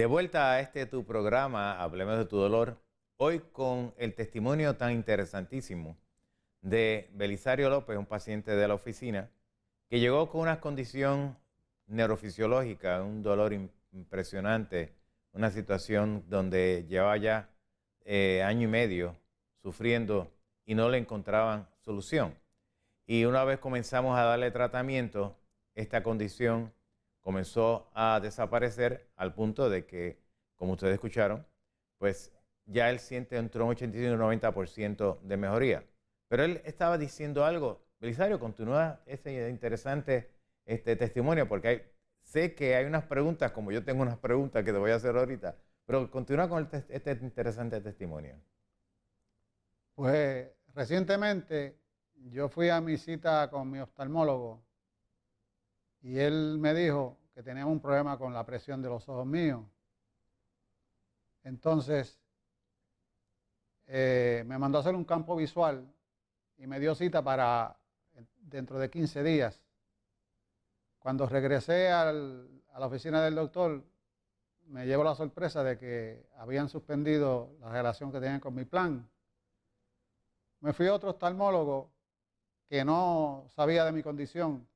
De vuelta a este tu programa, Hablemos de tu dolor, hoy con el testimonio tan interesantísimo de Belisario López, un paciente de la oficina, que llegó con una condición neurofisiológica, un dolor impresionante, una situación donde llevaba ya año y medio sufriendo y no le encontraban solución. Y una vez comenzamos a darle tratamiento, esta condición comenzó a desaparecer al punto de que, como ustedes escucharon, pues ya él siente entre un 85 y un 90% de mejoría. Pero él estaba diciendo algo. Belisario, continúa ese interesante testimonio, porque sé que hay unas preguntas, como yo tengo unas preguntas que te voy a hacer ahorita, pero continúa con este interesante testimonio. Pues recientemente yo fui a mi cita con mi oftalmólogo y él me dijo que tenía un problema con la presión de los ojos míos. Entonces me mandó a hacer un campo visual y me dio cita para dentro de 15 días. Cuando regresé a la oficina del doctor, me llevo la sorpresa de que habían suspendido la relación que tenían con mi plan. Me fui a otro oftalmólogo que no sabía de mi condición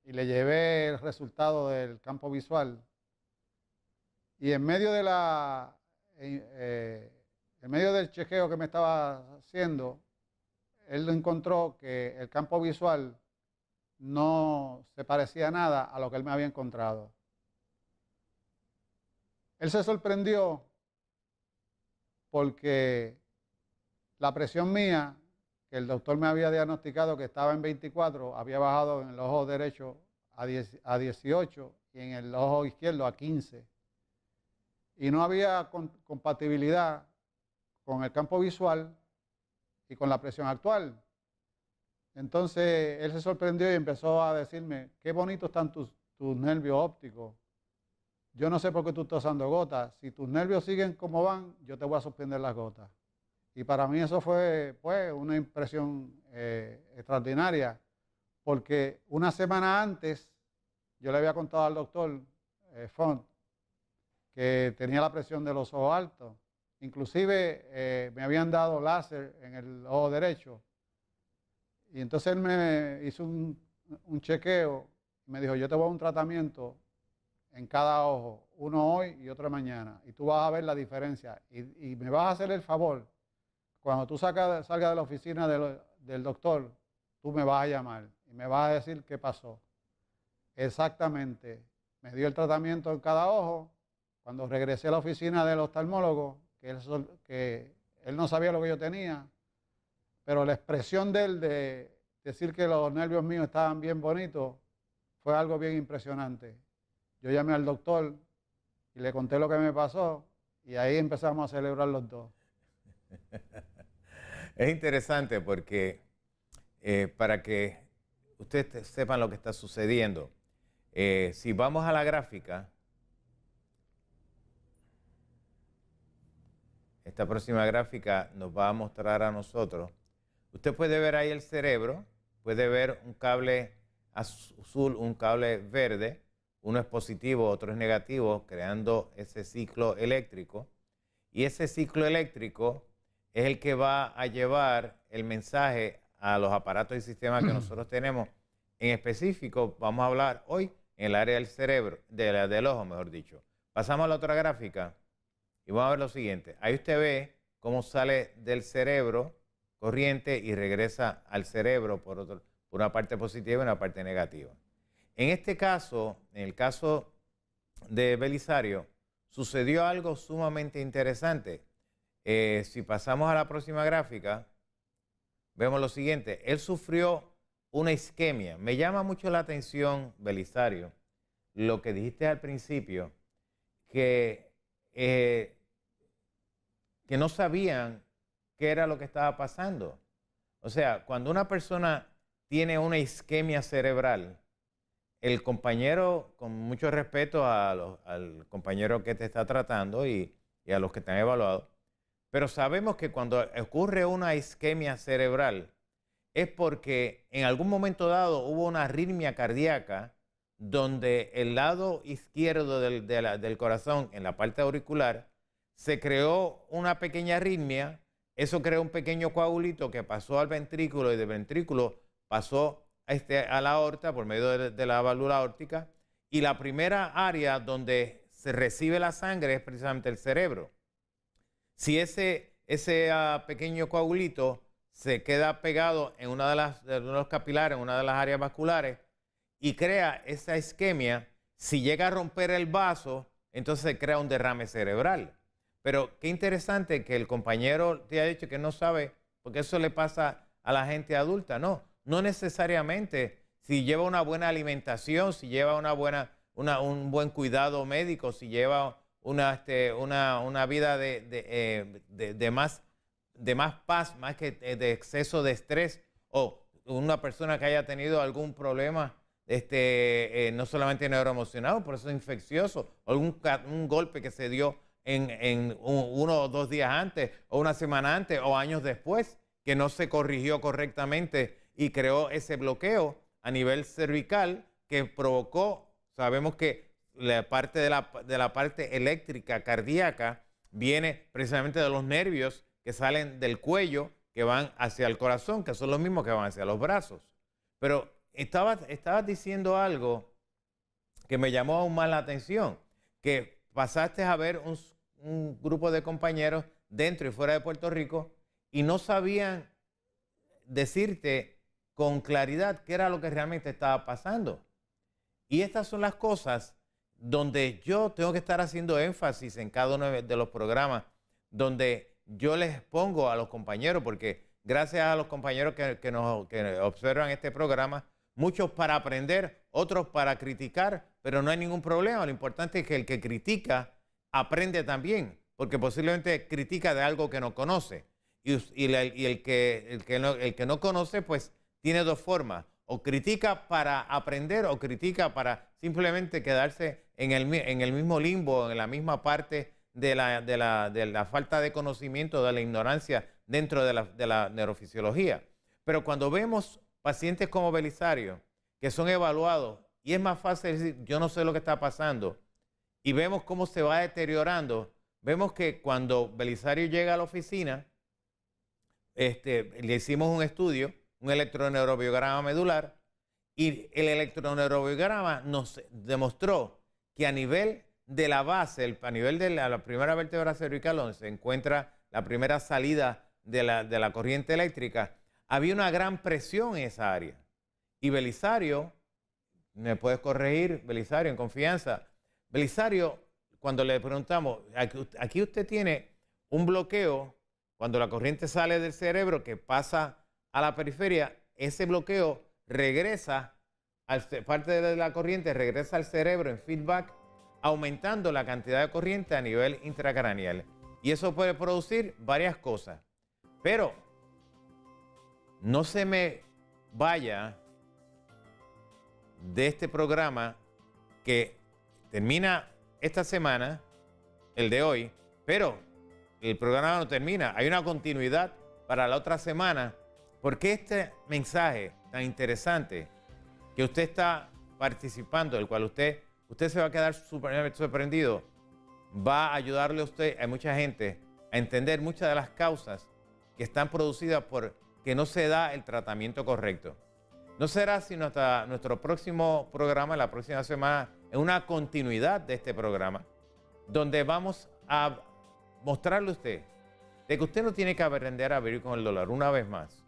y le llevé el resultado del campo visual. Y en medio de en medio del chequeo que me estaba haciendo, él encontró que el campo visual no se parecía nada a lo que él me había encontrado. Él se sorprendió porque la presión mía, que el doctor me había diagnosticado que estaba en 24, había bajado en el ojo derecho a 18 y en el ojo izquierdo a 15. Y no había compatibilidad con el campo visual y con la presión actual. Entonces él se sorprendió y empezó a decirme, qué bonitos están tus nervios ópticos. Yo no sé por qué tú estás usando gotas. Si tus nervios siguen como van, yo te voy a suspender las gotas. Y para mí eso fue pues una impresión extraordinaria, porque una semana antes yo le había contado al doctor Font que tenía la presión de los ojos altos. Inclusive me habían dado láser en el ojo derecho. Y entonces él me hizo un chequeo y me dijo, yo te voy a dar un tratamiento en cada ojo, uno hoy y otro mañana, y tú vas a ver la diferencia. Y me vas a hacer el favor, cuando tú salgas de la oficina del doctor, tú me vas a llamar y me vas a decir qué pasó. Exactamente, me dio el tratamiento en cada ojo. Cuando regresé a la oficina del oftalmólogo, que él no sabía lo que yo tenía, pero la expresión de él de decir que los nervios míos estaban bien bonitos fue algo bien impresionante. Yo llamé al doctor y le conté lo que me pasó y ahí empezamos a celebrar los dos. Es interesante porque para que ustedes sepan lo que está sucediendo, si vamos a la gráfica, esta próxima gráfica nos va a mostrar a nosotros. Usted puede ver ahí el cerebro, puede ver un cable azul, un cable verde, uno es positivo, otro es negativo, creando ese ciclo eléctrico. Y ese ciclo eléctrico es el que va a llevar el mensaje a los aparatos y sistemas que nosotros tenemos. En específico, vamos a hablar hoy en el área del cerebro, del ojo, mejor dicho. Pasamos a la otra gráfica y vamos a ver lo siguiente. Ahí usted ve cómo sale del cerebro corriente y regresa al cerebro por una parte positiva y una parte negativa. En este caso, en el caso de Belisario, sucedió algo sumamente interesante. Si pasamos a la próxima gráfica, vemos lo siguiente. Él sufrió una isquemia. Me llama mucho la atención, Belisario, lo que dijiste al principio, que no sabían qué era lo que estaba pasando. O sea, cuando una persona tiene una isquemia cerebral, el compañero, con mucho respeto al compañero que te está tratando y a los que te han evaluado, pero sabemos que cuando ocurre una isquemia cerebral es porque en algún momento dado hubo una arritmia cardíaca donde el lado izquierdo del corazón, en la parte auricular, se creó una pequeña arritmia. Eso creó un pequeño coagulito que pasó al ventrículo y del ventrículo pasó a la aorta por medio de la válvula aórtica. Y la primera área donde se recibe la sangre es precisamente el cerebro. Si ese pequeño coagulito se queda pegado en uno de los capilares, en una de las áreas vasculares, y crea esa isquemia, si llega a romper el vaso, entonces se crea un derrame cerebral. Pero qué interesante que el compañero te ha dicho que no sabe, porque eso le pasa a la gente adulta. No necesariamente. Si lleva una buena alimentación, si lleva un buen cuidado médico, si lleva una vida de más paz, más que de exceso de estrés, o una persona que haya tenido algún problema, no solamente neuroemocional, por eso es infeccioso, o un golpe que se dio en 1 o 2 días antes, o una semana antes, o años después, que no se corrigió correctamente y creó ese bloqueo a nivel cervical que provocó, sabemos que la parte de la parte eléctrica cardíaca viene precisamente de los nervios que salen del cuello, que van hacia el corazón, que son los mismos que van hacia los brazos. Pero estabas diciendo algo que me llamó aún más la atención, que pasaste a ver un grupo de compañeros dentro y fuera de Puerto Rico y no sabían decirte con claridad qué era lo que realmente estaba pasando. Y estas son las cosas donde yo tengo que estar haciendo énfasis en cada uno de los programas, donde yo les pongo a los compañeros, porque gracias a los compañeros que observan este programa, muchos para aprender, otros para criticar, pero no hay ningún problema. Lo importante es que el que critica aprende también, porque posiblemente critica de algo que no conoce. Y el que no conoce, pues tiene dos formas. O critica para aprender o critica para simplemente quedarse en el mismo limbo, en la misma parte de la falta de conocimiento, de la ignorancia dentro de la neurofisiología. Pero cuando vemos pacientes como Belisario, que son evaluados, y es más fácil decir, yo no sé lo que está pasando, y vemos cómo se va deteriorando, vemos que cuando Belisario llega a la oficina, le hicimos un estudio, un electroneurobiograma medular, y el electroneurobiograma nos demostró que a nivel de la base, a nivel de la primera vértebra cervical, donde se encuentra la primera salida de la corriente eléctrica, había una gran presión en esa área. Y Belisario, me puedes corregir, Belisario, en confianza, Belisario, cuando le preguntamos, aquí usted tiene un bloqueo, cuando la corriente sale del cerebro que pasa a la periferia, ese bloqueo regresa, parte de la corriente regresa al cerebro en feedback, aumentando la cantidad de corriente a nivel intracraneal. Y eso puede producir varias cosas. Pero no se me vaya de este programa que termina esta semana, el de hoy, pero el programa no termina. Hay una continuidad para la otra semana, porque este mensaje tan interesante que usted está participando, del cual usted se va a quedar sorprendido, va a ayudarle a usted, a mucha gente, a entender muchas de las causas que están producidas por que no se da el tratamiento correcto. No será sino hasta nuestro próximo programa, la próxima semana, en una continuidad de este programa, donde vamos a mostrarle a usted de que usted no tiene que aprender a vivir con el dolor una vez más.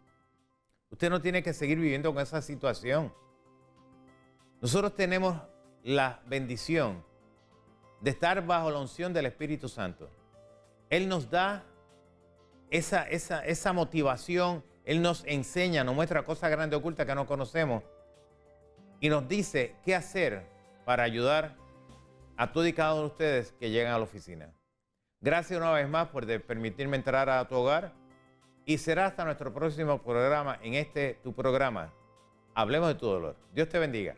Usted no tiene que seguir viviendo con esa situación. Nosotros tenemos la bendición de estar bajo la unción del Espíritu Santo. Él nos da esa motivación, Él nos enseña, nos muestra cosas grandes ocultas que no conocemos y nos dice qué hacer para ayudar a todos y cada uno de ustedes que llegan a la oficina. Gracias una vez más por permitirme entrar a tu hogar y será hasta nuestro próximo programa en tu programa. Hablemos de tu dolor. Dios te bendiga.